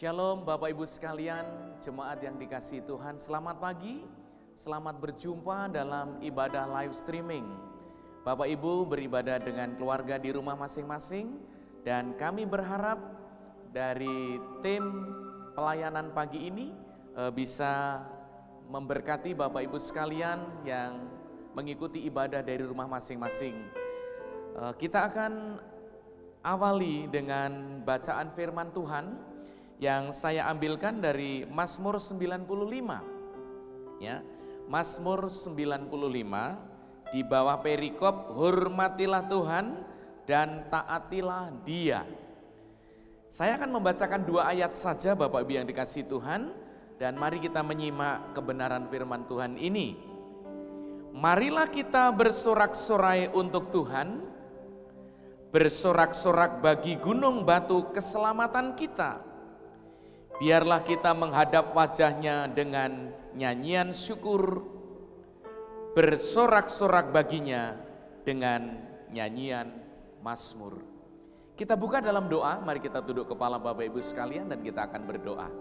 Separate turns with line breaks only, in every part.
Shalom Bapak Ibu sekalian, jemaat yang dikasihi Tuhan, selamat pagi, selamat berjumpa dalam ibadah live streaming. Bapak Ibu beribadah dengan keluarga di rumah masing-masing, dan kami berharap dari tim pelayanan pagi ini bisa memberkati Bapak Ibu sekalian yang mengikuti ibadah dari rumah masing-masing. Kita akan awali dengan bacaan firman Tuhan yang saya ambilkan dari Mazmur 95. Ya, Mazmur 95 di bawah perikop hormatilah Tuhan dan taatilah Dia. Saya akan membacakan 2 ayat saja Bapak Ibu yang dikasihi Tuhan, dan mari kita menyimak kebenaran firman Tuhan ini. Marilah kita bersorak-sorai untuk Tuhan, bersorak-sorak bagi gunung batu keselamatan kita. Biarlah kita menghadap wajahnya dengan nyanyian syukur, bersorak-sorak baginya dengan nyanyian mazmur. Kita buka dalam doa, mari kita tunduk kepala Bapak Ibu sekalian dan kita akan berdoa.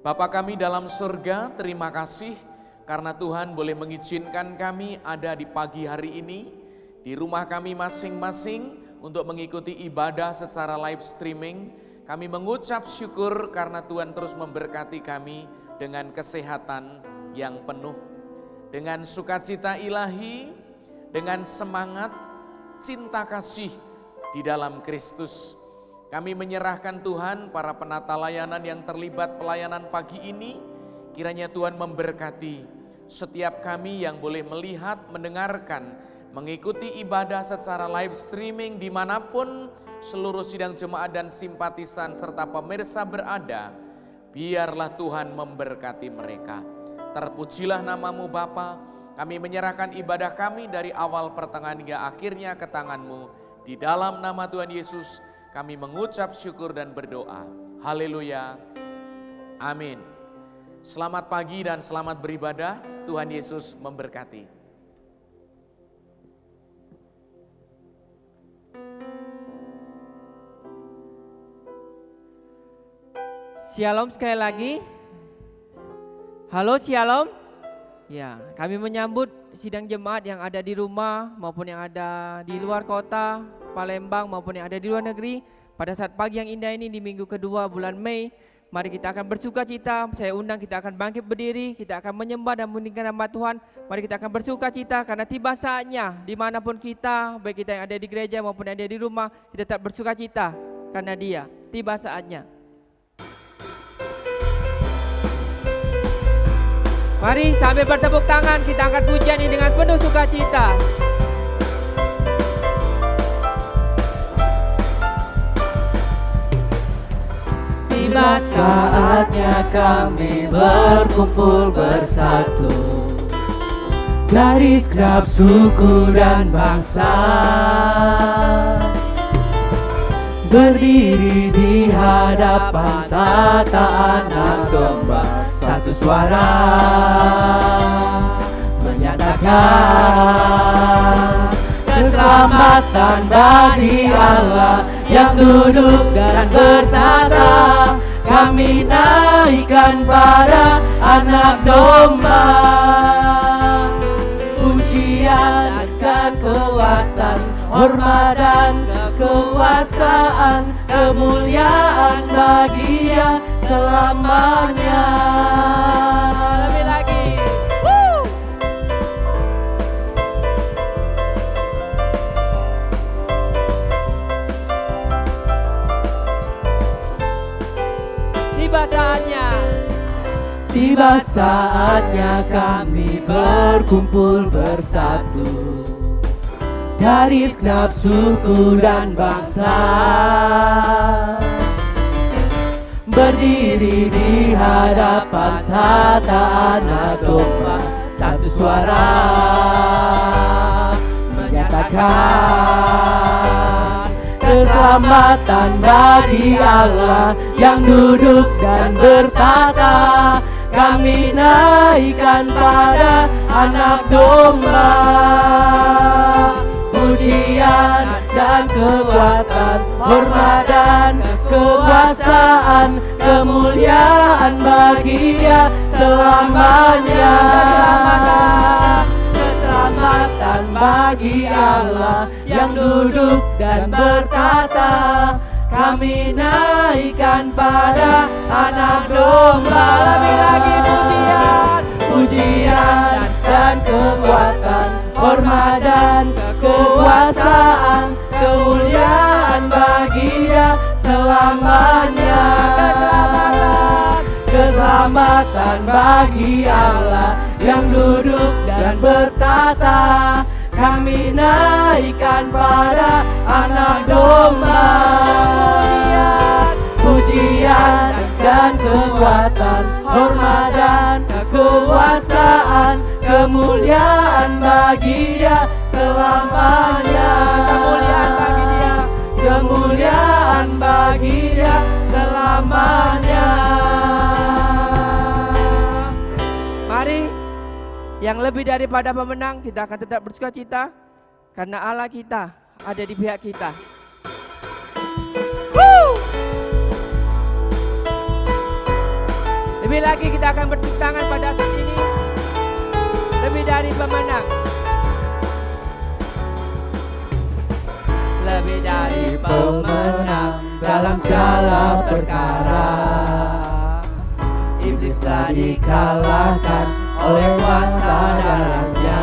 Bapa kami dalam surga, terima kasih karena Tuhan boleh mengizinkan kami ada di pagi hari ini di rumah kami masing-masing untuk mengikuti ibadah secara live streaming. Kami mengucap syukur karena Tuhan terus memberkati kami dengan kesehatan yang penuh, dengan sukacita ilahi, dengan semangat cinta kasih di dalam Kristus. Kami menyerahkan Tuhan para penata layanan yang terlibat pelayanan pagi ini, kiranya Tuhan memberkati setiap kami yang boleh melihat, mendengarkan, mengikuti ibadah secara live streaming dimanapun seluruh sidang jemaat dan simpatisan serta pemirsa berada. Biarlah Tuhan memberkati mereka. Terpujilah namamu Bapa. Kami menyerahkan ibadah kami dari awal pertengahan hingga akhirnya ke tangan-Mu. Di dalam nama Tuhan Yesus kami mengucap syukur dan berdoa. Haleluya. Amin. Selamat pagi dan selamat beribadah. Tuhan Yesus memberkati.
Shalom sekali lagi. Halo Shalom. Ya, kami menyambut sidang jemaat yang ada di rumah maupun yang ada di luar kota, Palembang maupun yang ada di luar negeri. Pada saat pagi yang indah ini di minggu kedua bulan Mei, mari kita akan bersuka cita. Saya undang kita akan bangkit berdiri, kita akan menyembah dan meninggikan nama Tuhan. Mari kita akan bersuka cita karena tiba saatnya dimanapun kita, baik kita yang ada di gereja maupun yang ada di rumah, kita tetap bersuka cita karena Dia. Tiba saatnya. Mari sambil bertepuk tangan kita angkat pujian ini dengan penuh sukacita.
Tiba saatnya kami berkumpul bersatu dari segenap suku dan bangsa, berdiri di hadapan tata anak domba, satu suara menyatakan keselamatan bagi Allah yang duduk dan bertata. Kami naikkan pada anak domba, pujian dan kekuatan, hormat dan kekuasaan, kemuliaan bagi Dia selamanya.
Lebih lagi. Tiba saatnya.
Tiba saatnya kami berkumpul bersatu dari segenap suku dan bangsa, berdiri di hadapan tata anak domba, satu suara menyatakan keselamatan bagi Allah yang duduk dan bertata. Kami naikkan pada anak domba, pujian dan kekuatan, hormat dan kekuasaan, kemuliaan bagi Dia selamanya. Keselamatan bagi Allah yang duduk dan berkata, kami naikkan pada Anak Domba. Lebih lagi pujian, pujian dan kekuatan, hormat dan kekuasaan, kemuliaan bagi Dia selamanya. Keselamatan bagi Allah yang duduk dan bertata, kami naikkan pada Anak Domba. Pujian dan kekuatan, hormat dan kekuasaan, kemuliaan bagi Dia selamanya. Kemuliaan bagi Dia, kemuliaan bagi Dia selamanya.
Mari, yang lebih daripada pemenang, kita akan tetap bersuka cita karena Allah kita ada di pihak kita. Lebih lagi kita akan bertepuk tangan pada saat ini. Lebih dari pemenang.
Lebih dari pemenang dalam segala perkara. Iblis telah dikalahkan oleh kuasa darahnya.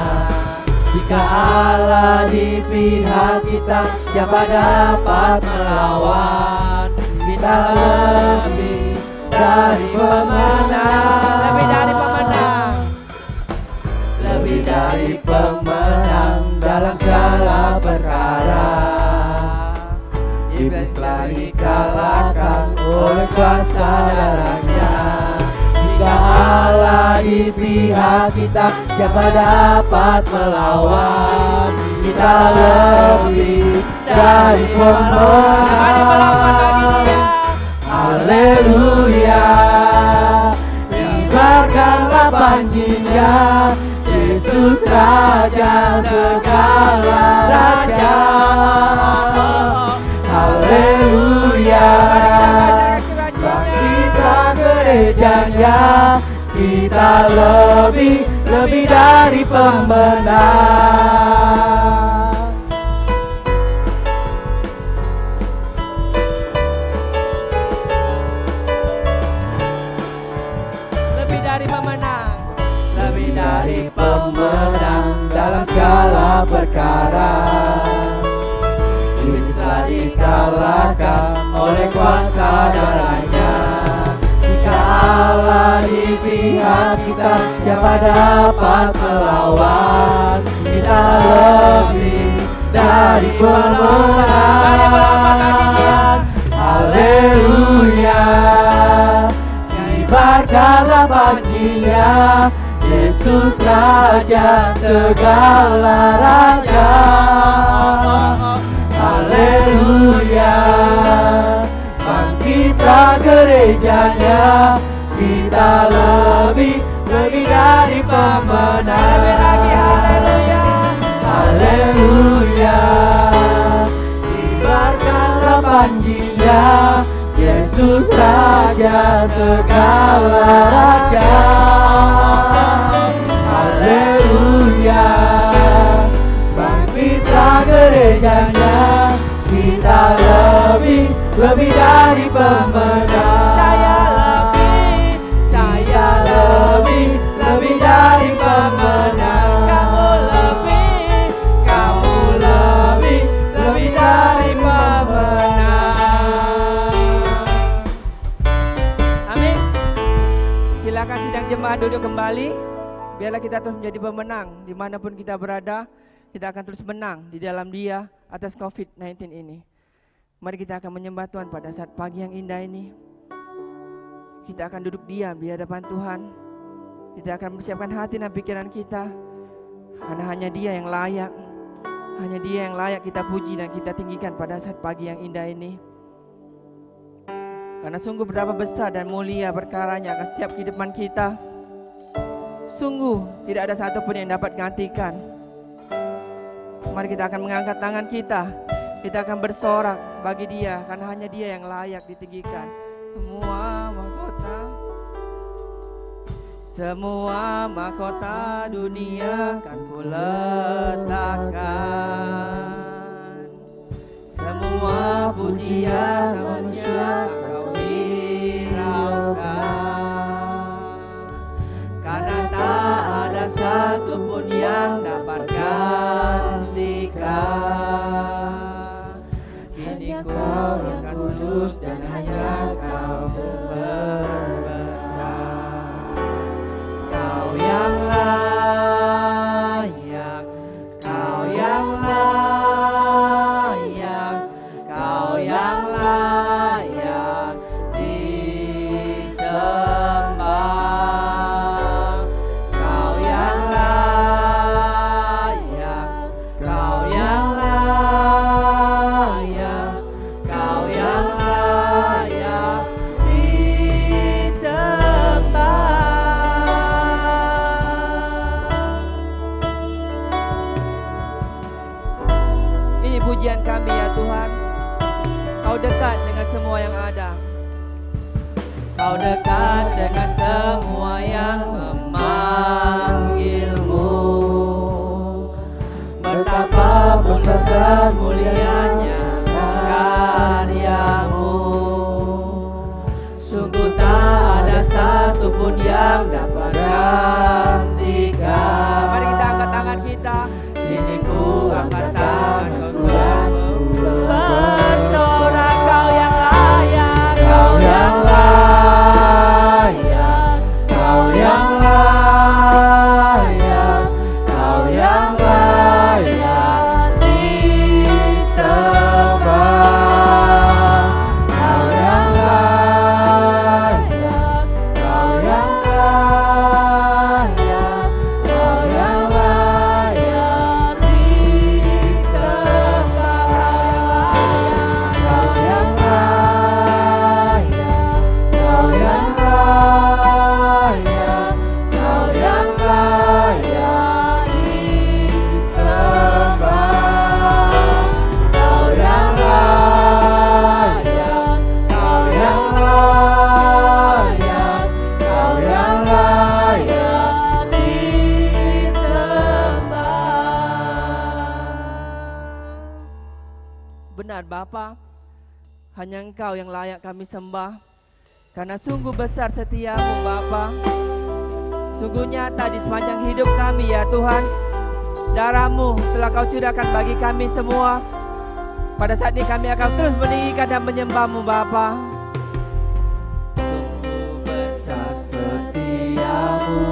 Jika Allah di pihak kita, siapa dapat melawan? Kita lebih dari pemenang.
Lebih dari pemenang.
Lebih dari pemenang dalam segala perkara. Iblis telah dikalahkan oleh kuasa darahnya. Jika Allah di pihak kita, siapa dapat melawan? Kita lebih dari pemenang. Haleluya, kibarkanlah panjinya, Yesus Raja segala raja. Haleluya, kita gerejanya, kita lebih dari pemenang.
Lebih dari pemenang.
Lebih dari pemenang dalam segala perkara. Iblis telah dikalahkan oleh kuasa darahnya. Jika Allah di pihak kita, siapa dapat melawan? Kita lebih dari pemenang. Haleluya, kibarkanlah panjinya, Yesus Raja segala raja. Haleluya, bangkitlah gerejanya, kita lebih dari pemenang. Haleluya, kibarkanlah panjinya, Yesus Raja segala raja. Haleluya, bangkitlah gerejanya, kita lebih dari pemenang. Saya lebih dari pemenang. Kamu lebih dari pemenang.
Amin. Silakan sidang jemaat duduk kembali. Biarlah kita terus menjadi pemenang dimanapun kita berada. Kita akan terus menang di dalam Dia atas COVID-19 ini. Mari kita akan menyembah Tuhan pada saat pagi yang indah ini. Kita akan duduk diam di hadapan Tuhan. Kita akan mempersiapkan hati dan pikiran kita. Karena hanya Dia yang layak. Hanya Dia yang layak kita puji dan kita tinggikan pada saat pagi yang indah ini. Karena sungguh betapa besar dan mulia perkaranya akan setiap kehidupan kita. Sungguh tidak ada satupun yang dapat gantikan. Mari kita akan mengangkat tangan kita. Kita akan bersorak bagi Dia, karena hanya Dia yang layak ditinggikan. Semua mahkota dunia kan ku letakkan, semua pujian manusia kau hiraukan, karena tak ada satupun yang dapat gantikan. Hanya Kau yang kudus dan hanya Kau berbesar. Kau yang layak, Kau yang layak, Kau yang layak disembah. Kau yang layak, Kau yang layak, Kau yang layak disembah. Ini pujian kami ya Tuhan. Kau dekat dengan semua yang ada. Kau dekat dengan semua yang memanggilmu. Betapa besar dan mulianya karyamu. Sungguh tak ada satupun yang dapat gantikan. Mari kita angkat tangan kita. Kini ku angkat tangan bersorak. Kau yang layak, Kau yang layak, Kau yang layak, Kau yang layak disembah. Kau yang layak, Kau yang layak, Kau yang layak disembah. Kau yang layak, Kau yang layak, Kau yang layak disembah. Kau yang layak, Kau yang layak, Kau yang layak disembah. Benar Bapa, hanya Engkau yang layak kami sembah, karena sungguh besar setiamu Bapa. Sungguh nyata di sepanjang hidup kami ya Tuhan. Darah-Mu telah Kau curahkan bagi kami semua. Pada saat ini kami akan terus meninggikan dan menyembah-Mu Bapa. Sungguh besar setiamu,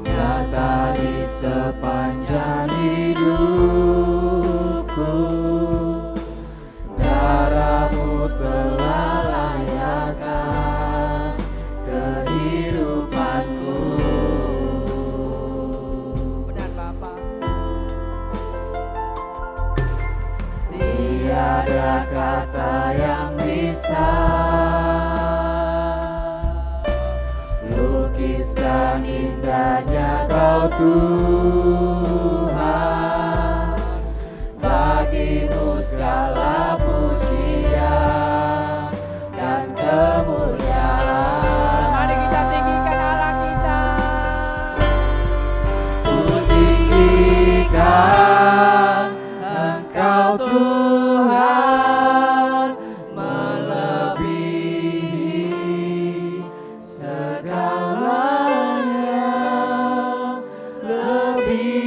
nyata di sepanjang hidupku. Darah-Mu telah layakkan kehidupanku. Benar Bapa. Tiada kata yang bisa lukiskan indahnya Kau Tuhan. Bagi-Mu segala pujian dan kemuliaan. Mari kita tinggikan Allah kita. Ku tinggikan Engkau Tuhan, melebihi segalanya, lebih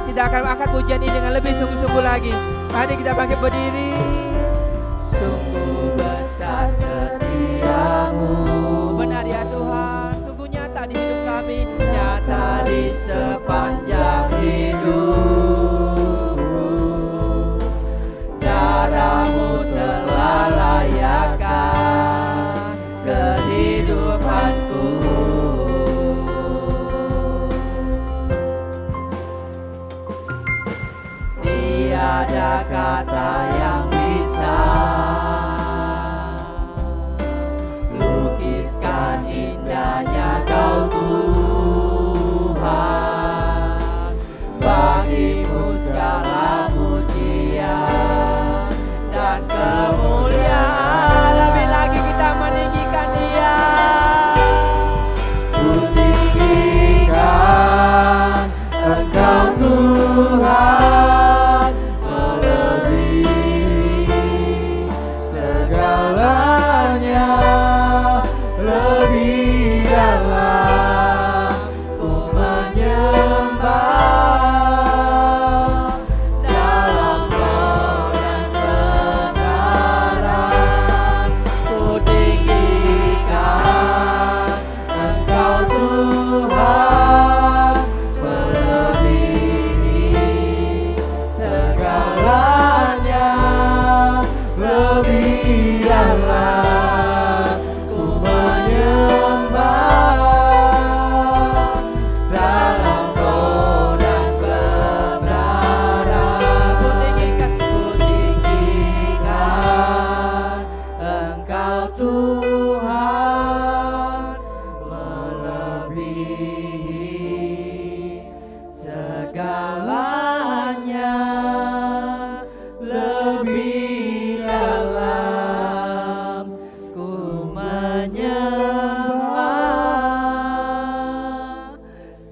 kita akan angkat pujian ini dengan lebih sungguh-sungguh lagi. Mari kita bangkit berdiri.
Sungguh besar setiamu,
Benar ya Tuhan, sungguh nyata di hidup kami,
nyata di sepanjang hidupku. Darahmu telah layakkan kehidupanku. Tiada kata yang bisa lukiskan indahnya Kau Tuhan. Bagimu segala pujian dan kemuliaan.
lebih lagi kita meninggikan Dia.
Ku tinggikan Engkau Tuhan, melebihi segalanya, lebih dalam ku menyembah dalam roh dan kebenaran. Ku tinggikan Engkau Tuhan, melebihi segalanya, lebih dalam ku menyembah dalam roh dan kebenaran. Ku tinggikan Engkau Tuhan, melebihi segalanya, lebih dalam ku menyembah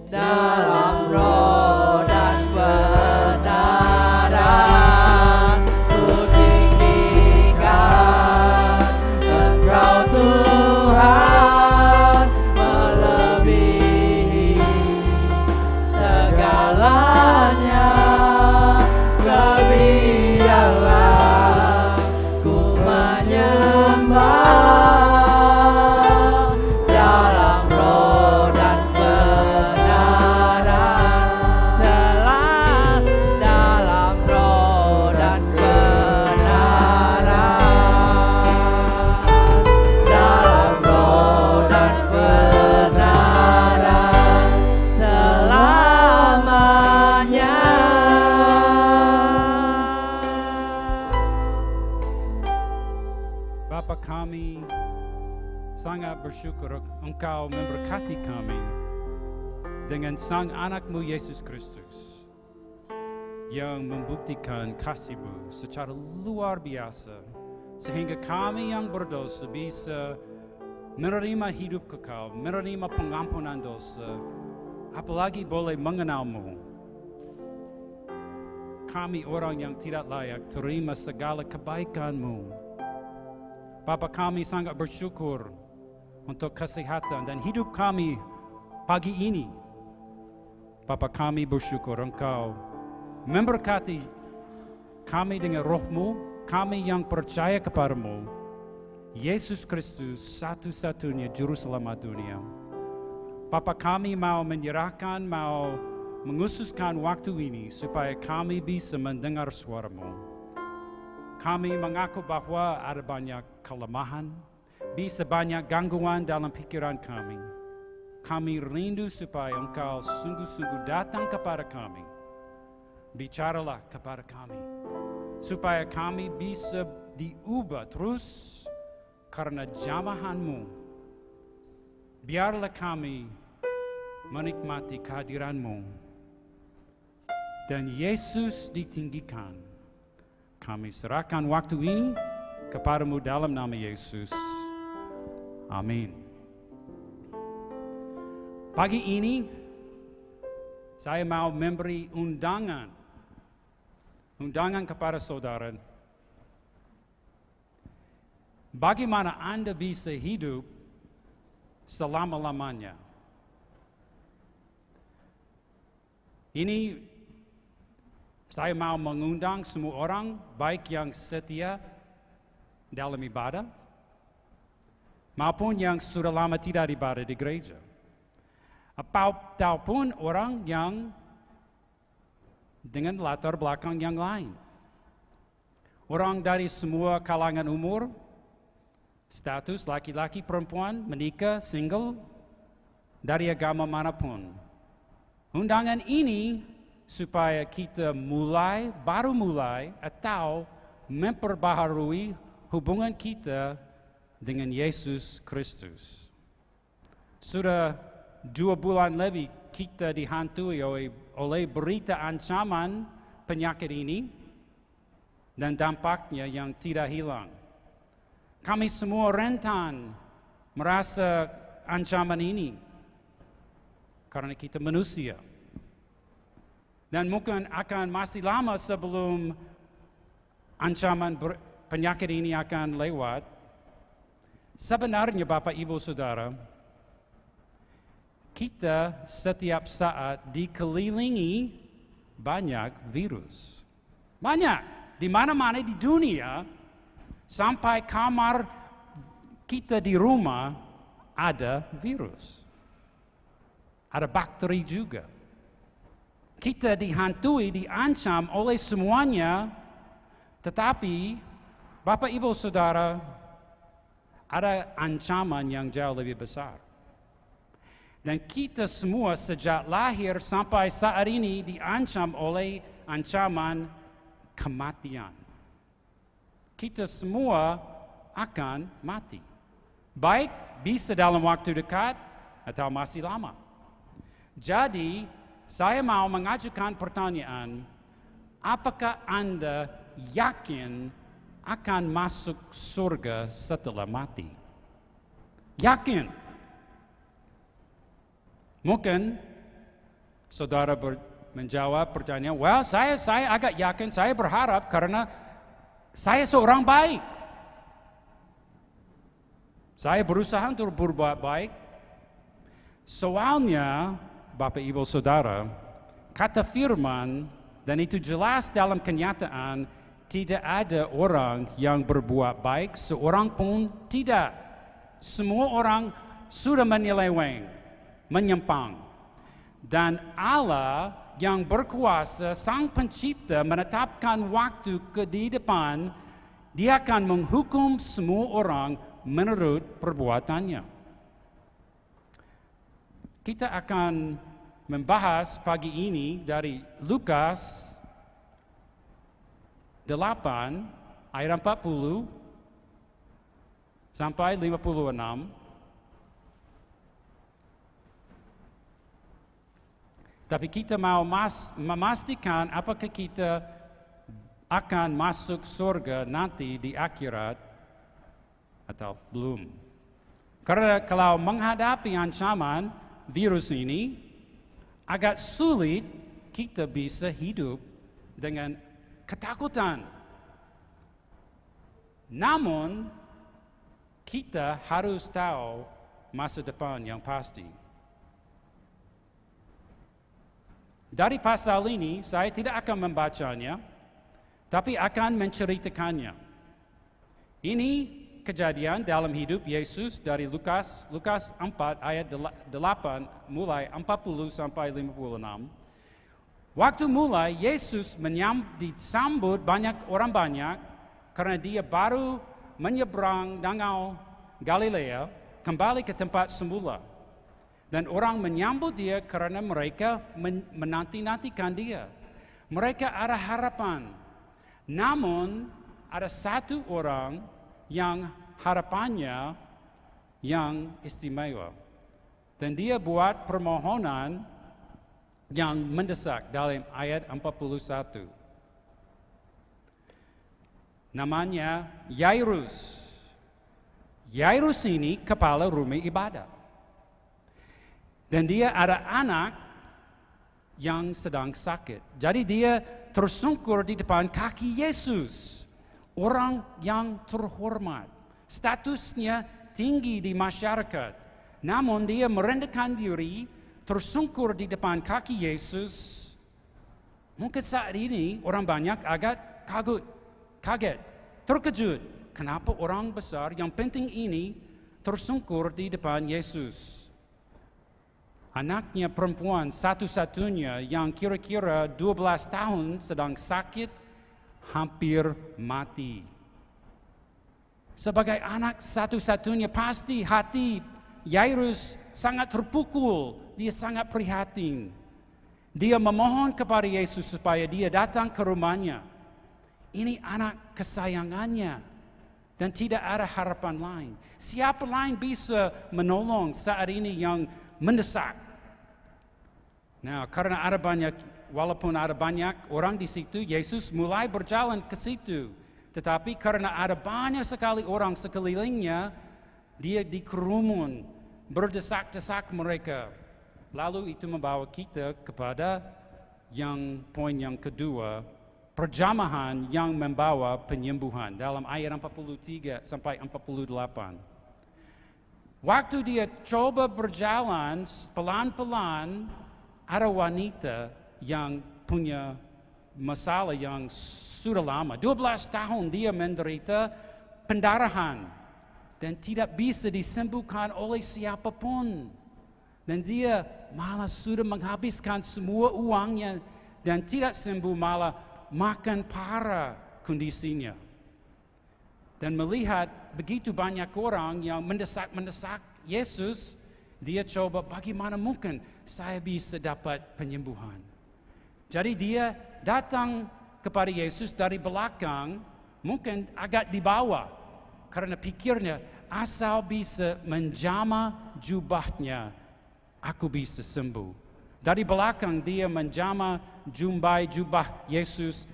dalam roh dan kebenaran. Ku tinggikan Engkau Tuhan, melebihi segalanya, lebih dalam ku menyembah dalam roh dan kebenaran. Dalam roh dan kebenaran, dalam roh dan kebenaran selamanya.
Bapa kami sangat bersyukur Engkau memberkati kami dengan Sang Anak-Mu Yesus Kristus yang membuktikan kasih-Mu secara luar biasa sehingga kami yang berdosa bisa menerima hidup kekal, menerima pengampunan dosa, apalagi boleh mengenal-Mu. Kami orang yang tidak layak terima segala kebaikan-Mu. Bapa kami sangat bersyukur untuk kesehatan dan hidup kami pagi ini. Bapa kami bersyukur Engkau memberkati kami dengan roh-Mu, kami yang percaya kepada-Mu. Yesus Kristus satu-satunya Juru Selamat dunia. Bapa kami mau menyerahkan, mau menghususkan waktu ini supaya kami bisa mendengar suara-Mu. Kami mengaku bahwa ada banyak kelemahan, bisa banyak gangguan dalam pikiran kami. Kami rindu supaya Engkau sungguh-sungguh datang kepada kami. Bicaralah kepada kami, supaya kami bisa diubah terus karena jamahan-Mu. Biarlah kami menikmati kehadiran-Mu. Dan Yesus ditinggikan. Kami serahkan waktu ini kepada-Mu dalam nama Yesus. Amin. Pagi ini saya mau memberi undangan kepada saudara. Bagaimana Anda bisa hidup selama-lamanya? Ini Saya mau mengundang semua orang, baik yang setia dalam ibadah, maupun yang sudah lama tidak ibadah di gereja. Ataupun orang yang dengan latar belakang yang lain. Orang dari semua kalangan umur, status laki-laki, perempuan, menikah, single, dari agama manapun. Undangan ini supaya kita baru mulai atau memperbaharui hubungan kita dengan Yesus Kristus. Sudah 2 bulan lebih kita dihantui oleh berita ancaman penyakit ini dan dampaknya yang tidak hilang. Kami semua rentan merasa ancaman ini karena kita manusia. Dan mungkin akan masih lama sebelum ancaman penyakit ini akan lewat. Sebenarnya Bapak Ibu Saudara, kita setiap saat dikelilingi banyak virus. Banyak, di mana-mana di dunia, sampai kamar kita di rumah ada virus. Ada bakteri juga. Kita dihantui, diancam oleh semuanya, tetapi Bapak Ibu Saudara, ada ancaman yang jauh lebih besar. Dan kita semua sejak lahir sampai saat ini diancam oleh ancaman kematian. Kita semua akan mati. Baik bisa dalam waktu dekat atau masih lama. Jadi, saya mau mengajukan pertanyaan, apakah Anda yakin akan masuk surga setelah mati? Yakin? Mungkin saudara menjawab pertanyaan, well, saya agak yakin, saya berharap karena saya seorang baik. Saya berusaha untuk berbuat baik. Soalnya, Bapak Ibu Saudara, kata firman, dan itu jelas dalam kenyataan, tidak ada orang yang berbuat baik, seorang pun tidak. Semua orang sudah menyeleweng, menyimpang. Dan Allah yang berkuasa, Sang Pencipta, menetapkan waktu di depan, Dia akan menghukum semua orang menurut perbuatannya. Kita akan membahas pagi ini dari Lukas 8 ayat 40 sampai 56. Tapi kita mau memastikan apakah kita akan masuk surga nanti di akhirat atau belum. Karena kalau menghadapi ancaman virus ini, agak sulit kita bisa hidup dengan ketakutan. Namun, kita harus tahu masa depan yang pasti. Dari pasal ini, saya tidak akan membacanya, tapi akan menceritakannya. Ini kejadian dalam hidup Yesus dari Lukas 4 ayat 8 mulai 40 sampai 56. Waktu mulai Yesus disambut orang banyak karena dia baru menyeberang danau Galilea kembali ke tempat semula. Dan orang menyambut dia karena mereka menanti-nantikan dia. Mereka ada harapan. Namun ada satu orang yang harapannya yang istimewa. Dan dia buat permohonan yang mendesak dalam ayat 41. Namanya Yairus. Yairus ini kepala rumah ibadah. Dan dia ada anak yang sedang sakit. Jadi dia tersungkur di depan kaki Yesus. Orang yang terhormat, statusnya tinggi di masyarakat. Namun dia merendahkan diri, tersungkur di depan kaki Yesus Mungkin saat ini orang banyak agak kaget, terkejut. Kenapa orang besar yang penting ini tersungkur di depan Yesus? Anaknya perempuan satu-satunya yang kira-kira 12 tahun sedang sakit, hampir mati. Sebagai anak satu-satunya pasti hati Yairus sangat terpukul, dia sangat prihatin. Dia memohon kepada Yesus supaya dia datang ke rumahnya. Ini anak kesayangannya dan tidak ada harapan lain. Siapa lain bisa menolong saat ini yang mendesak? Nah, karena walaupun ada banyak orang di situ, Yesus mulai berjalan ke situ. Tetapi karena ada banyak sekali orang sekelilingnya, dia dikerumun, berdesak-desak mereka. Lalu itu membawa kita kepada poin yang kedua, perjamahan yang membawa penyembuhan dalam ayat 43 sampai 48. Waktu dia coba berjalan pelan-pelan, ada wanita yang punya masalah yang sudah lama. 12 tahun dia menderita pendarahan dan tidak bisa disembuhkan oleh siapapun. Dan dia malah sudah menghabiskan semua uangnya dan tidak sembuh, malah makin parah kondisinya. Dan melihat begitu banyak orang yang mendesak Yesus, dia coba bagaimana mungkin saya bisa dapat penyembuhan. Jadi dia datang kepada Yesus dari belakang, mungkin agak di bawah, karena pikirnya asal bisa menjamah jubahnya, aku bisa sembuh. Dari belakang dia menjamah jubah Yesus,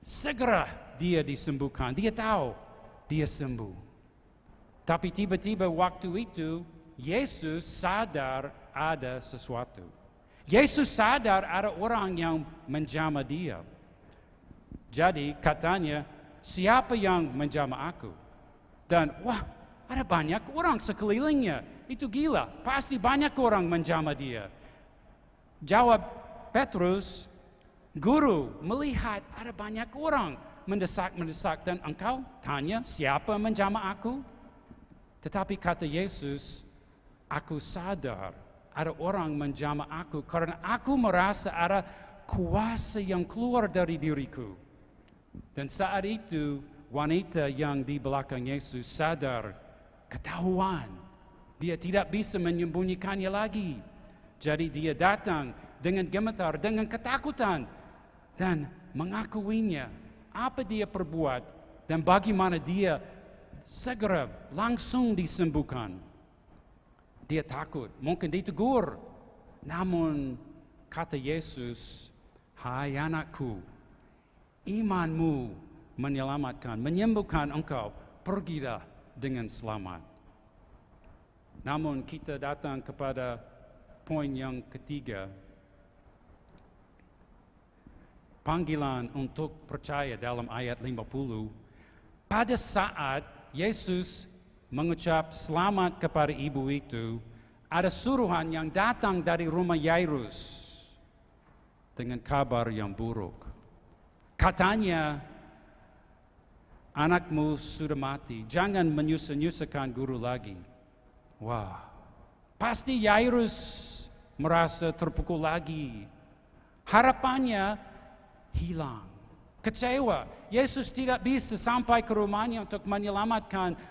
segera dia disembuhkan. Dia tahu dia sembuh. Tapi tiba-tiba waktu itu Yesus sadar ada sesuatu. Yesus sadar ada orang yang menjamah dia. Jadi katanya, siapa yang menjamah aku? Dan wah, ada banyak orang sekelilingnya. Itu gila, pasti banyak orang menjamah dia. Jawab Petrus, Guru, melihat ada banyak orang mendesak dan engkau tanya siapa menjamah aku? Tetapi kata Yesus, aku sadar ada orang menjamah aku karena aku merasa ada kuasa yang keluar dari diriku. Dan saat itu wanita yang di belakang Yesus sadar ketahuan. Dia tidak bisa menyembunyikannya lagi. Jadi dia datang dengan gemetar, dengan ketakutan dan mengakuinya apa dia perbuat dan bagaimana dia segera langsung disembuhkan. Dia takut, mungkin ditegur. Namun kata Yesus, hai anakku, imanmu menyembuhkan engkau, pergilah dengan selamat. Namun kita datang kepada poin yang ketiga, panggilan untuk percaya dalam ayat 50. Pada saat Yesus mengucap selamat kepada ibu itu, ada suruhan yang datang dari rumah Yairus dengan kabar yang buruk. Katanya, anakmu sudah mati, jangan menyusahkan guru lagi. Wah, pasti Yairus merasa terpukul lagi. Harapannya hilang. Kecewa. Yesus tidak bisa sampai ke rumahnya untuk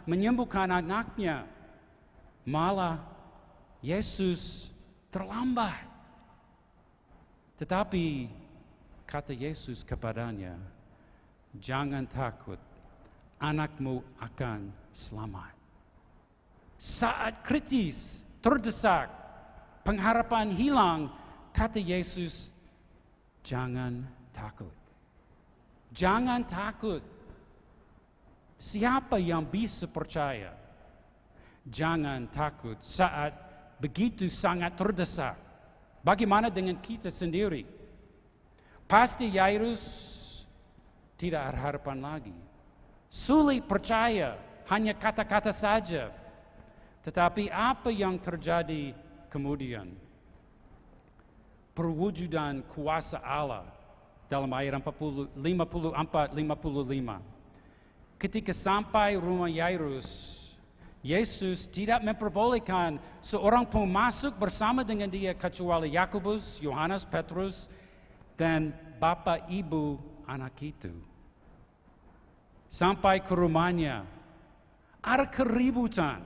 menyembuhkan anaknya. Malah Yesus terlambat. Tetapi kata Yesus kepadanya, jangan takut, anakmu akan selamat. Saat kritis, terdesak, pengharapan hilang, kata Yesus, jangan takut. Jangan takut. Siapa yang bisa percaya? Jangan takut saat begitu sangat terdesak. Bagaimana dengan kita sendiri? Pasti Yairus tidak ada harapan lagi. Sulit percaya, hanya kata-kata saja. Tetapi apa yang terjadi kemudian? Perwujudan kuasa Allah dalam ayat 54-55. Ketika sampai rumah Yairus, Yesus tidak memperbolehkan seorang pun masuk bersama dengan dia kecuali Yakobus, Yohanes, Petrus, dan bapak ibu anak itu. Sampai ke rumahnya, ada keributan.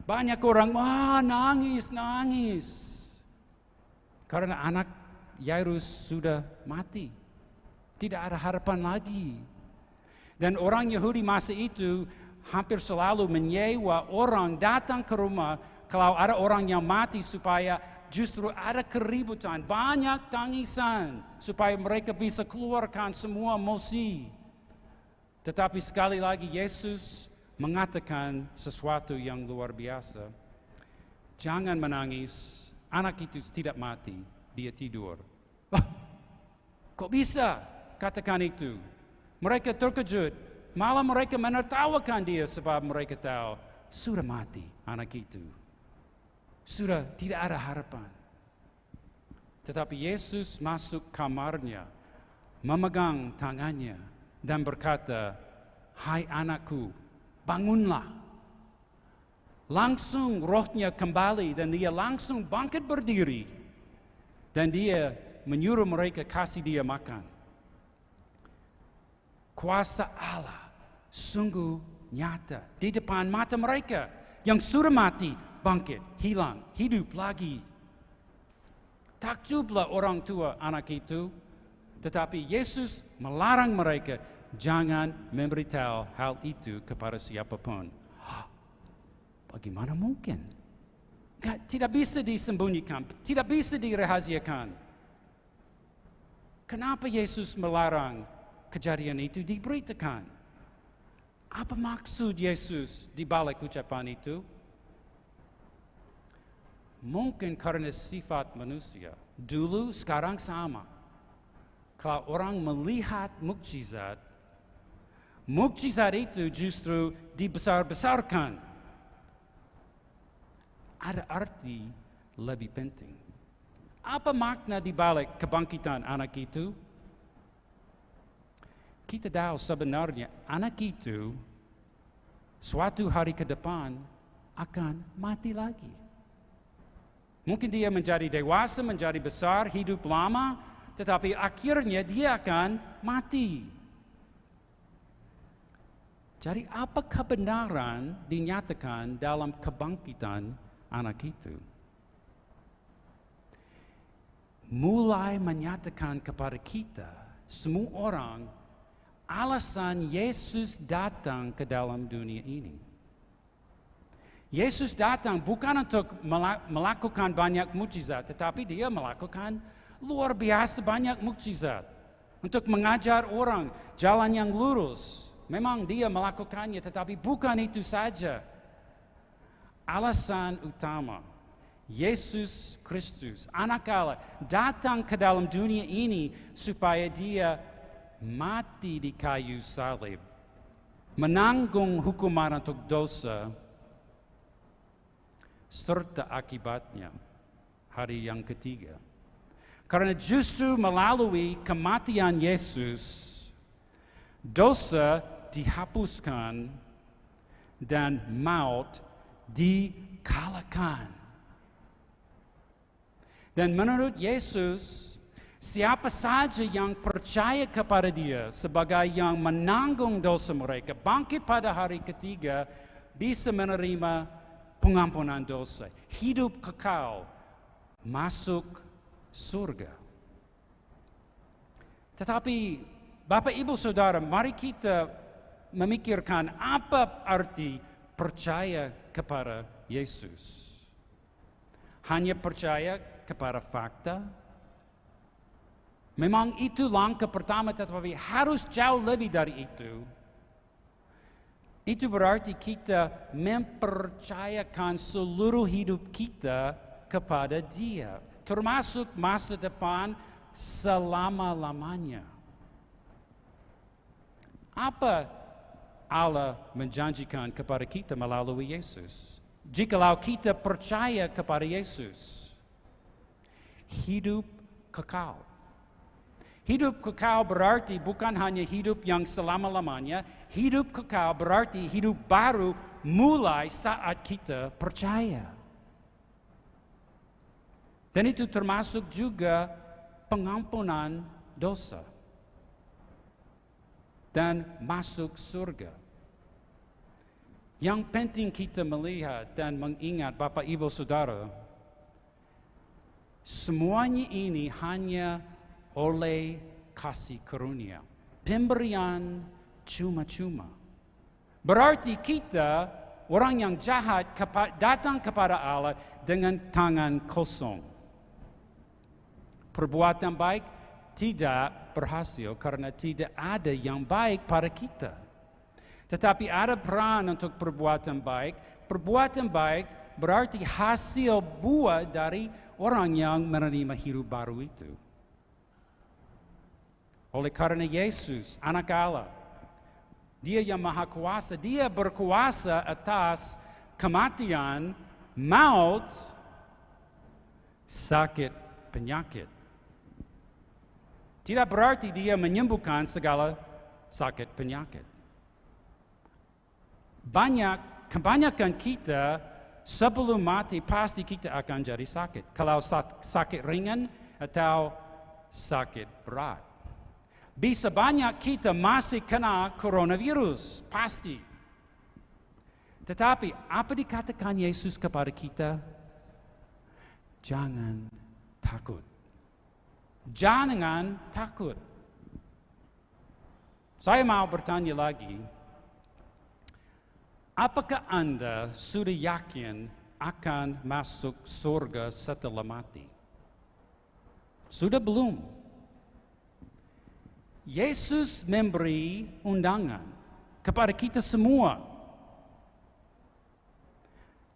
Banyak orang nangis. Karena anak Yairus sudah mati. Tidak ada harapan lagi. Dan orang Yahudi masa itu hampir selalu menyewa orang datang ke rumah kalau ada orang yang mati supaya justru ada keributan, banyak tangisan supaya mereka bisa keluarkan semua emosi. Tetapi sekali lagi Yesus mengatakan sesuatu yang luar biasa. Jangan menangis, anak itu tidak mati, dia tidur. Kok bisa katakan itu? Mereka terkejut. Malah mereka menertawakan dia sebab mereka tahu sudah mati anak itu. Sudah tidak ada harapan. Tetapi Yesus masuk kamarnya, memegang tangannya dan berkata, "Hai anakku, bangunlah." Langsung rohnya kembali dan dia langsung bangkit berdiri. Dan dia menyuruh mereka kasih dia makan. Kuasa Allah sungguh nyata di depan mata mereka. Yang sudah mati, bangkit, hilang, hidup lagi. Takjublah orang tua anak itu, tetapi Yesus melarang mereka jangan memberitahu hal itu kepada siapapun. Bagaimana mungkin? Tidak bisa disembunyikan, tidak bisa dirahasiakan. Kenapa Yesus melarang kejadian itu diberitakan? Apa maksud Yesus di balik ucapan itu? Mungkin karena sifat manusia. Dulu, sekarang sama. Kalau orang melihat mukjizat, mukjizat itu justru dibesar-besarkan. Ada arti lebih penting. Apa makna di balik kebangkitan anak itu? Kita tahu sebenarnya anak itu suatu hari ke depan akan mati lagi. Mungkin dia menjadi dewasa, menjadi besar, hidup lama, tetapi akhirnya dia akan mati. Jadi apa kebenaran dinyatakan dalam kebangkitan anak itu? Mulai menyatakan kepada kita, semua orang, alasan Yesus datang ke dalam dunia ini. Yesus datang bukan untuk melakukan banyak mukjizat, tetapi dia melakukan luar biasa banyak mukjizat. Untuk mengajar orang jalan yang lurus. Memang dia melakukannya, tetapi bukan itu saja. Alasan utama, Yesus Kristus, anak Allah, datang ke dalam dunia ini supaya dia mati di kayu salib, menanggung hukuman untuk dosa, serta akibatnya hari yang ketiga. Karena justru melalui kematian Yesus, dosa dihapuskan dan maut dikalahkan. Dan menurut Yesus, siapa saja yang percaya kepada dia sebagai yang menanggung dosa mereka, bangkit pada hari ketiga, bisa menerima pengampunan dosa, hidup kekal, masuk surga. Tetapi Bapak Ibu Saudara, mari kita memikirkan apa arti percaya kepada Yesus. Hanya percaya kepada fakta? Memang itu langkah pertama, tetapi harus jauh lebih dari itu. Itu berarti kita mempercayakan seluruh hidup kita kepada Dia, termasuk masa depan selama-lamanya. Apa Allah menjanjikan kepada kita melalui Yesus? Jikalau kita percaya kepada Yesus, hidup kekal, Hidup kekal berarti bukan hanya hidup yang selama-lamanya, hidup kekal berarti hidup baru mulai saat kita percaya. Dan itu termasuk juga pengampunan dosa dan masuk surga. Yang penting kita melihat dan mengingat Bapak Ibu Saudara, semuanya ini hanya oleh kasih karunia. Pemberian cuma-cuma. Berarti kita, orang yang jahat, datang kepada Allah dengan tangan kosong. Perbuatan baik tidak berhasil karena tidak ada yang baik pada kita. Tetapi ada peran untuk perbuatan baik. Perbuatan baik berarti hasil buah dari orang yang menerima hidup baru itu. Oleh karena Yesus, anak Allah, Dia yang maha kuasa, Dia berkuasa atas kematian, maut, sakit, penyakit. Tidak berarti Dia menyembuhkan segala sakit penyakit. Kebanyakan kita sebelum mati pasti kita akan jadi sakit. Kalau sakit ringan atau sakit berat. Bisa banyak kita masih kena coronavirus, pasti. Tetapi apa dikatakan Yesus kepada kita? Jangan takut. Jangan takut. Saya mau bertanya lagi. Apakah Anda sudah yakin akan masuk surga setelah mati? Sudah belum? Yesus memberi undangan kepada kita semua.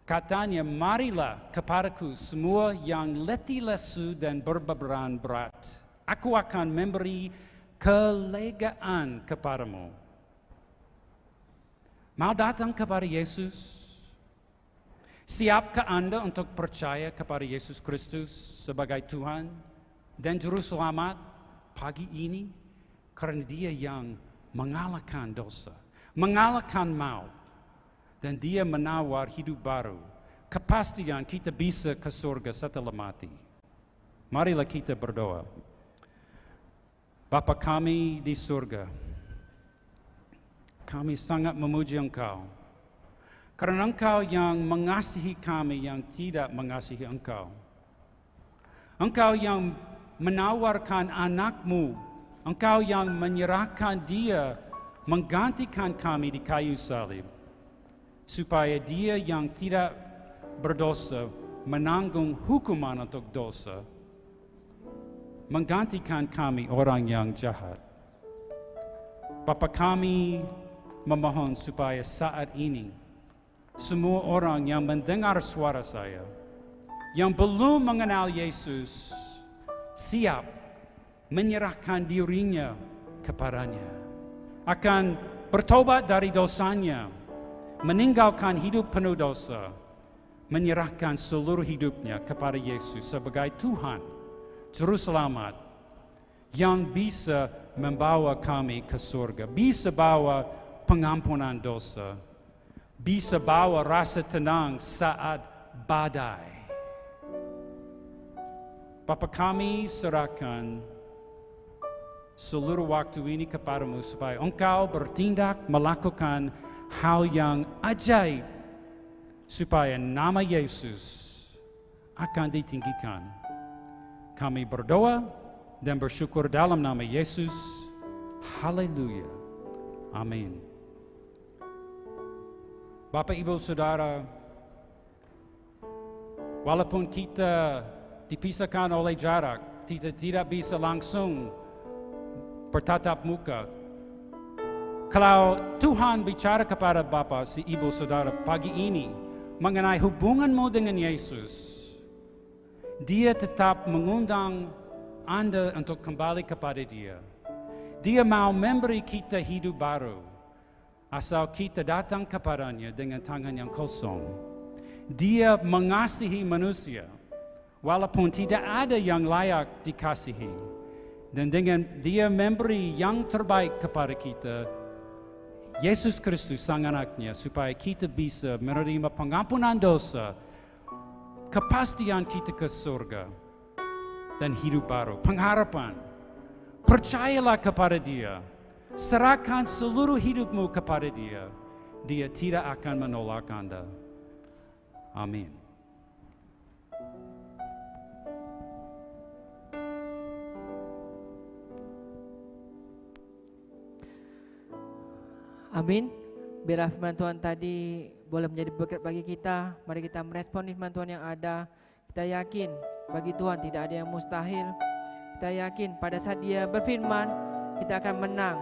Katanya, marilah kepadaku semua yang letih lesu dan berbeban berat. Aku akan memberi kelegaan kepadamu. Mau datang kepada Yesus? Siapkah Anda untuk percaya kepada Yesus Kristus sebagai Tuhan dan Juru Selamat pagi ini? Karena Dia yang mengalahkan dosa, mengalahkan maut, dan Dia menawar hidup baru. Kepastian kita bisa ke surga setelah mati. Marilah kita berdoa. Bapa kami di surga, kami sangat memuji Engkau. Karena Engkau yang mengasihi kami yang tidak mengasihi Engkau. Engkau yang menawarkan anak-Mu. Engkau yang menyerahkan Dia, menggantikan kami di kayu salib. Supaya Dia yang tidak berdosa menanggung hukuman untuk dosa. Menggantikan kami orang yang jahat. Bapa kami memohon supaya saat ini semua orang yang mendengar suara saya, yang belum mengenal Yesus, siap menyerahkan dirinya kepadanya, akan bertobat dari dosanya, meninggalkan hidup penuh dosa, menyerahkan seluruh hidupnya kepada Yesus sebagai Tuhan, Juru Selamat, yang bisa membawa kami ke surga, bisa bawa pengampunan dosa, bisa bawa rasa tenang saat badai. Bapa kami serahkan seluruh waktu ini kepadamu supaya Engkau bertindak melakukan hal yang ajaib supaya nama Yesus akan ditinggikan. Kami berdoa dan bersyukur dalam nama Yesus. Haleluya. Amin. Bapak, Ibu, Saudara, walaupun kita dipisahkan oleh jarak, kita tidak bisa langsung bertatap muka. Kalau Tuhan bicara kepada Bapak, si Ibu, Saudara, pagi ini mengenai hubunganmu dengan Yesus, Dia tetap mengundang Anda untuk kembali kepada Dia. Dia mau memberi kita hidup baru. Asal kita datang kepadanya dengan tangan yang kosong. Dia mengasihi manusia. Walaupun tidak ada yang layak dikasihi. Dan dengan Dia memberi yang terbaik kepada kita, Yesus Kristus Sang Anaknya, supaya kita bisa menerima pengampunan dosa, kepastian kita ke surga, dan hidup baru, pengharapan. Percayalah kepada Dia, serahkan seluruh hidupmu kepada Dia. Dia tidak akan menolak Anda. Amin.
Amin. Biar firman Tuhan tadi boleh menjadi berkat bagi kita. Mari kita merespon firman Tuhan yang ada. Kita yakin bagi Tuhan tidak ada yang mustahil. Kita yakin pada saat Dia berfirman, kita akan menang.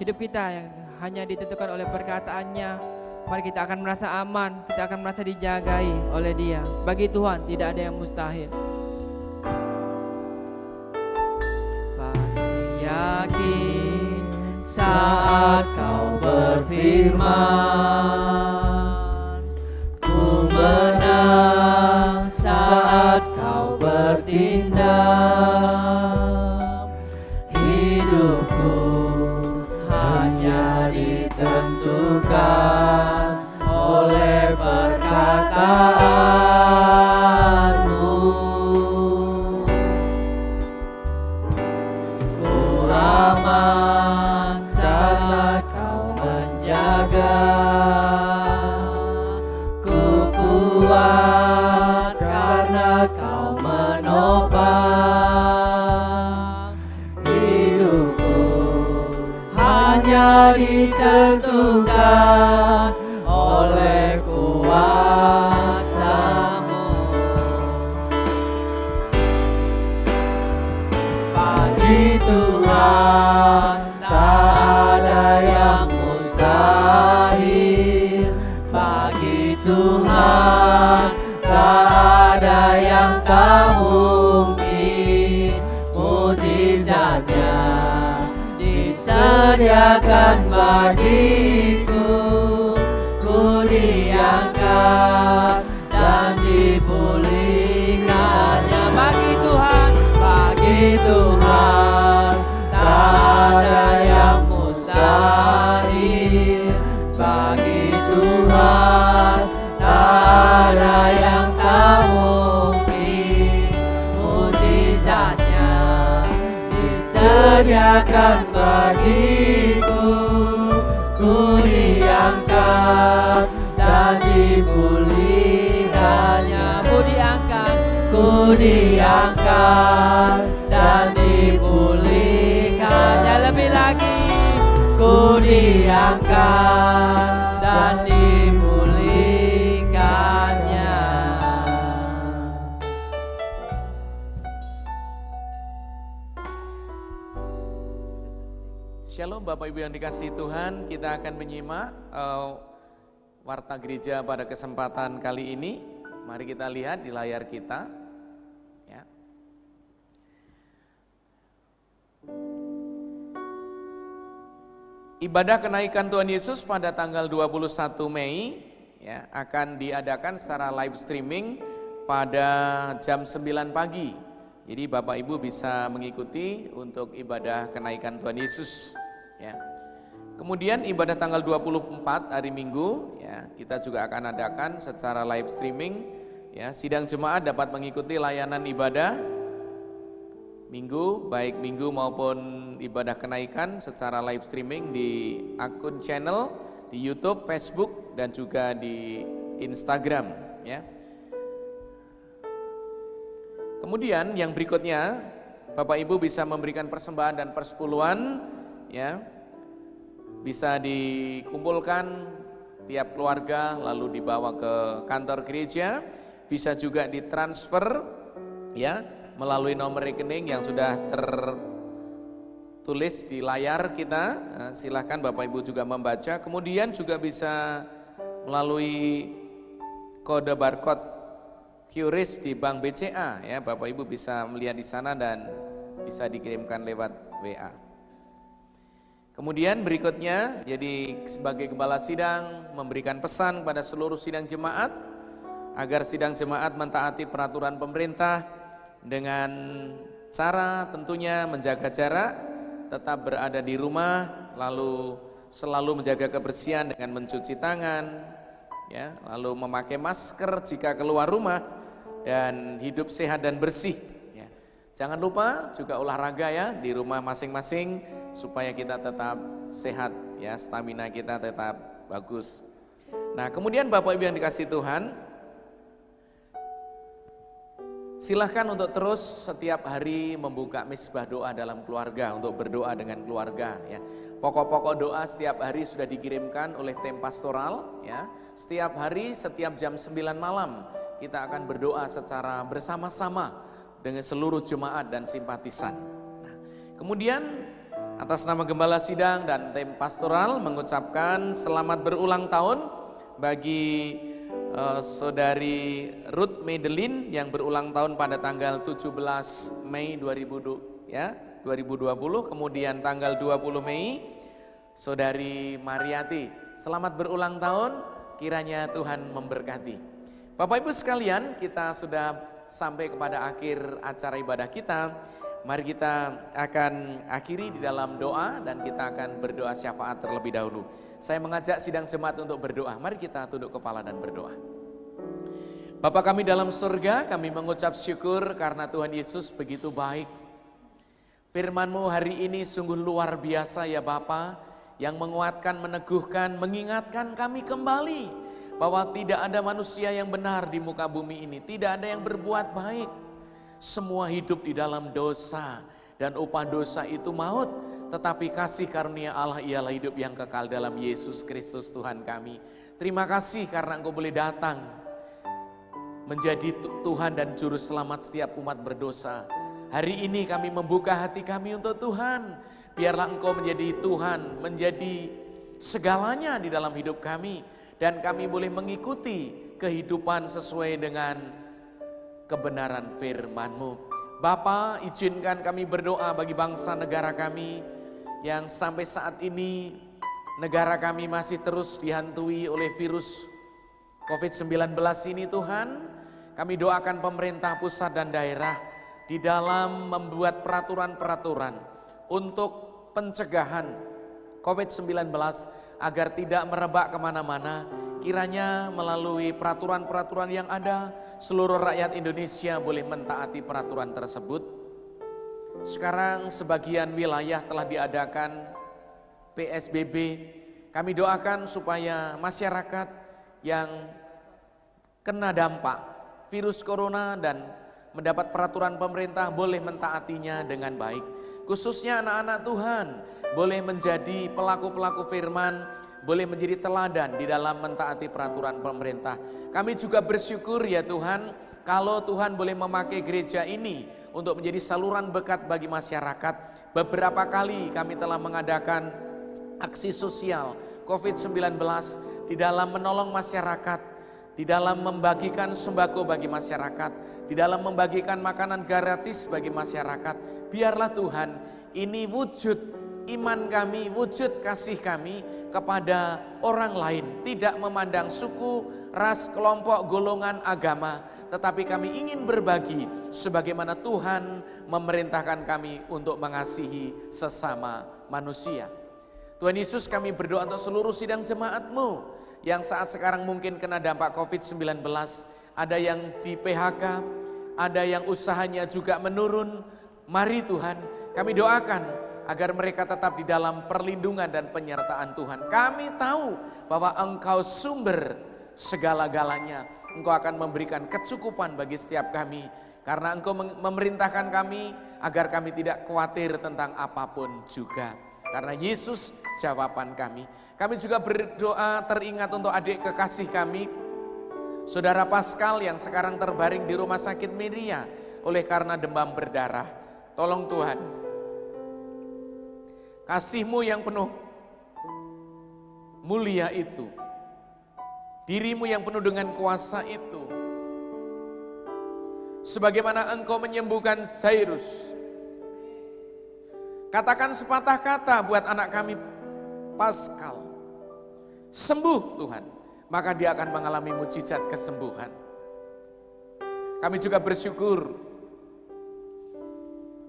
Hidup kita yang hanya ditentukan oleh perkataannya. Mari kita akan merasa aman, kita akan merasa dijagai oleh Dia. Bagi Tuhan tidak ada yang mustahil. Kami yakin
saat Kau berfirman, ku menang saat Kau bertindak. Hidupku hanya ditentukan oleh perkataanmu. Ku aman saat Kau menjaga. Ku kuat karena Kau menopang. Hidupku hanya ditentukan oleh kuasa-Mu. Bagi Tuhan tak ada yang mustahil. Bagi Tuhan tak ada yang tak mungkin. Mukjizatnya disediakan bagiku. Ku diangkat dan dipulihkannya. Bagi Tuhan tak ada yang mustahil. Bagi Tuhan tak ada yang tak mungkin. Mukjizatnya disediakan bagiku. Ku diangkat dan dipulihkannya. Ku diangkat dan dipulihkannya. Lebih lagi, ku diangkat dan dipulihkannya.
Shalom Bapak Ibu yang dikasihi Tuhan, kita akan menyimak Warta Gereja pada kesempatan kali ini. Mari kita lihat di layar kita. Ya. Ibadah kenaikan Tuhan Yesus pada tanggal 21 Mei ya, akan diadakan secara live streaming pada jam 9 pagi. Jadi Bapak Ibu bisa mengikuti untuk ibadah kenaikan Tuhan Yesus ya. Kemudian ibadah tanggal 24 hari Minggu ya, kita juga akan adakan secara live streaming ya. Sidang jemaat dapat mengikuti layanan ibadah Minggu, baik Minggu maupun ibadah kenaikan secara live streaming di akun channel di YouTube, Facebook dan juga di Instagram ya. Kemudian yang berikutnya Bapak Ibu bisa memberikan persembahan dan persepuluhan ya. Bisa dikumpulkan tiap keluarga lalu dibawa ke kantor gereja, bisa juga ditransfer ya melalui nomor rekening yang sudah tertulis di layar kita. Silahkan Bapak Ibu juga membaca. Kemudian juga bisa melalui kode barcode QRIS di Bank BCA ya. Bapak Ibu bisa melihat di sana dan bisa dikirimkan lewat WA. Kemudian berikutnya, jadi sebagai gembala sidang memberikan pesan pada seluruh sidang jemaat agar sidang jemaat mentaati peraturan pemerintah dengan Cara tentunya menjaga jarak, tetap berada di rumah, lalu selalu menjaga kebersihan dengan mencuci tangan, ya, lalu memakai masker jika keluar rumah, dan hidup sehat dan bersih. Ya. Jangan lupa juga olahraga ya di rumah masing-masing supaya kita tetap sehat, ya, stamina kita tetap bagus. Nah, kemudian Bapak Ibu yang dikasihi Tuhan, silahkan untuk terus setiap hari membuka misbah doa dalam keluarga untuk berdoa dengan keluarga, ya. Pokok-pokok doa setiap hari sudah dikirimkan oleh tim pastoral, ya. Setiap hari, setiap jam 9 malam kita akan berdoa secara bersama-sama dengan seluruh jemaat dan simpatisan. Nah, kemudian atas nama Gembala Sidang dan tim pastoral mengucapkan selamat berulang tahun bagi Saudari Ruth Madeline yang berulang tahun pada tanggal 17 Mei 2020, kemudian tanggal 20 Mei Saudari Mariati. Selamat berulang tahun, kiranya Tuhan memberkati. Bapak Ibu sekalian, kita sudah sampai kepada akhir acara ibadah kita. Mari kita akan akhiri di dalam doa dan kita akan berdoa syafaat terlebih dahulu. Saya mengajak sidang jemaat untuk berdoa. Mari kita tunduk kepala dan berdoa. Bapa kami dalam surga, kami mengucap syukur karena Tuhan Yesus begitu baik. Firman-Mu hari ini sungguh luar biasa ya Bapa, yang menguatkan, meneguhkan, mengingatkan kami kembali bahwa tidak ada manusia yang benar di muka bumi ini, tidak ada yang berbuat baik. Semua hidup di dalam dosa dan upah dosa itu maut, tetapi kasih karunia Allah ialah hidup yang kekal dalam Yesus Kristus Tuhan kami. Terima kasih karena Engkau boleh datang menjadi Tuhan dan Juru Selamat setiap umat berdosa. Hari ini kami membuka hati kami untuk Tuhan. Biarlah Engkau menjadi Tuhan, menjadi segalanya di dalam hidup kami. Dan kami boleh mengikuti kehidupan sesuai dengan kebenaran firman-Mu. Bapa, izinkan kami berdoa bagi bangsa negara kami yang sampai saat ini negara kami masih terus dihantui oleh virus COVID-19 ini Tuhan. Kami doakan pemerintah pusat dan daerah di dalam membuat peraturan-peraturan untuk pencegahan COVID-19 agar tidak merebak kemana-mana. Kiranya melalui peraturan-peraturan yang ada, seluruh rakyat Indonesia boleh mentaati peraturan tersebut. Sekarang sebagian wilayah telah diadakan PSBB. Kami doakan supaya masyarakat yang kena dampak virus corona dan mendapat peraturan pemerintah boleh mentaatinya dengan baik. Khususnya anak-anak Tuhan boleh menjadi pelaku-pelaku firman, boleh menjadi teladan di dalam mentaati peraturan pemerintah. Kami juga bersyukur ya Tuhan, kalau Tuhan boleh memakai gereja ini untuk menjadi saluran berkat bagi masyarakat. Beberapa kali kami telah mengadakan aksi sosial COVID-19 di dalam menolong masyarakat, di dalam membagikan sembako bagi masyarakat, di dalam membagikan makanan gratis bagi masyarakat. Biarlah Tuhan, ini wujud iman kami, wujud kasih kami kepada orang lain, tidak memandang suku, ras, kelompok, golongan, agama, tetapi kami ingin berbagi sebagaimana Tuhan memerintahkan kami untuk mengasihi sesama manusia. Tuhan Yesus, kami berdoa untuk seluruh sidang jemaat-Mu yang saat sekarang mungkin kena dampak COVID-19, ada yang di PHK, ada yang usahanya juga menurun. Mari Tuhan, kami doakan agar mereka tetap di dalam perlindungan dan penyertaan Tuhan. Kami tahu bahwa Engkau sumber segala-galanya. Engkau akan memberikan kecukupan bagi setiap kami, karena Engkau memerintahkan kami agar kami tidak khawatir tentang apapun juga. Karena Yesus jawaban kami. Kami juga berdoa teringat untuk adik kekasih kami, Saudara Pascal yang sekarang terbaring di rumah sakit Meria oleh karena demam berdarah. Tolong Tuhan, kasih-Mu yang penuh mulia itu, diri-Mu yang penuh dengan kuasa itu, sebagaimana Engkau menyembuhkan Zairus. Katakan sepatah kata buat anak kami Pascal, sembuh Tuhan, maka dia akan mengalami mujizat kesembuhan. Kami juga bersyukur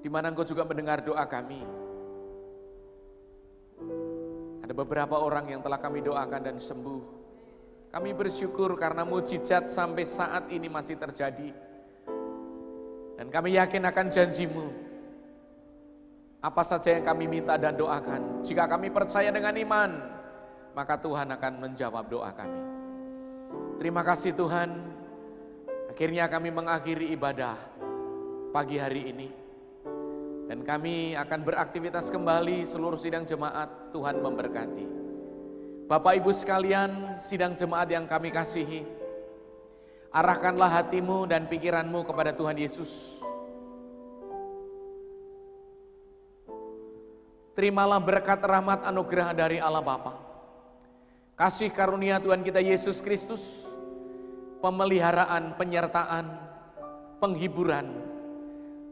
di mana Engkau juga mendengar doa kami. Ada beberapa orang yang telah kami doakan dan sembuh. Kami bersyukur karena mujizat sampai saat ini masih terjadi. Dan kami yakin akan janji-Mu. Apa saja yang kami minta dan doakan, jika kami percaya dengan iman, maka Tuhan akan menjawab doa kami. Terima kasih Tuhan, akhirnya kami mengakhiri ibadah pagi hari ini. Dan kami akan beraktivitas kembali seluruh sidang jemaat. Tuhan memberkati. Bapak Ibu sekalian, sidang jemaat yang kami kasihi, arahkanlah hatimu dan pikiranmu kepada Tuhan Yesus. Terimalah berkat rahmat anugerah dari Allah Bapa, kasih karunia Tuhan kita Yesus Kristus, pemeliharaan, penyertaan, penghiburan,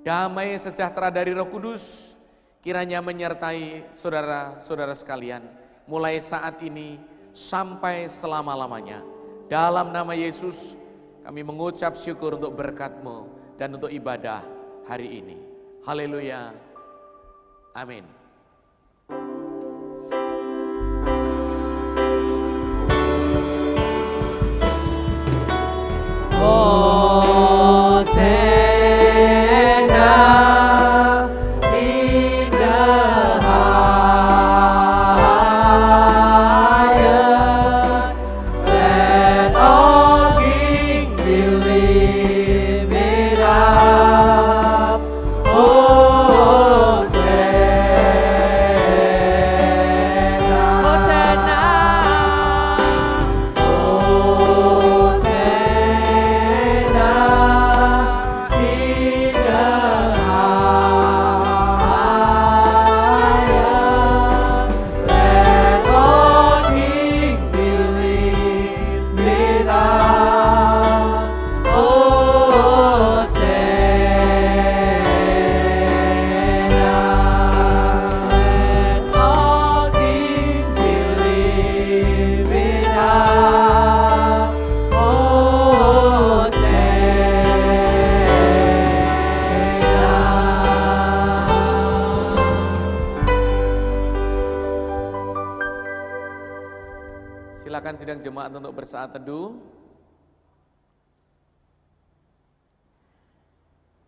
damai sejahtera dari Roh Kudus kiranya menyertai saudara-saudara sekalian mulai saat ini sampai selama-lamanya. Dalam nama Yesus kami mengucap syukur untuk berkat-Mu dan untuk ibadah hari ini. Haleluya. Amin.
Hosanna in the highest. Let all kings be lifted up.
Silakan sidang jemaat untuk bersaat teduh.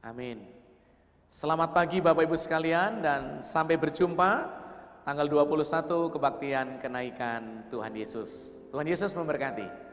Amin. Selamat pagi Bapak Ibu sekalian dan sampai berjumpa tanggal 21 kebaktian kenaikan Tuhan Yesus. Tuhan Yesus memberkati.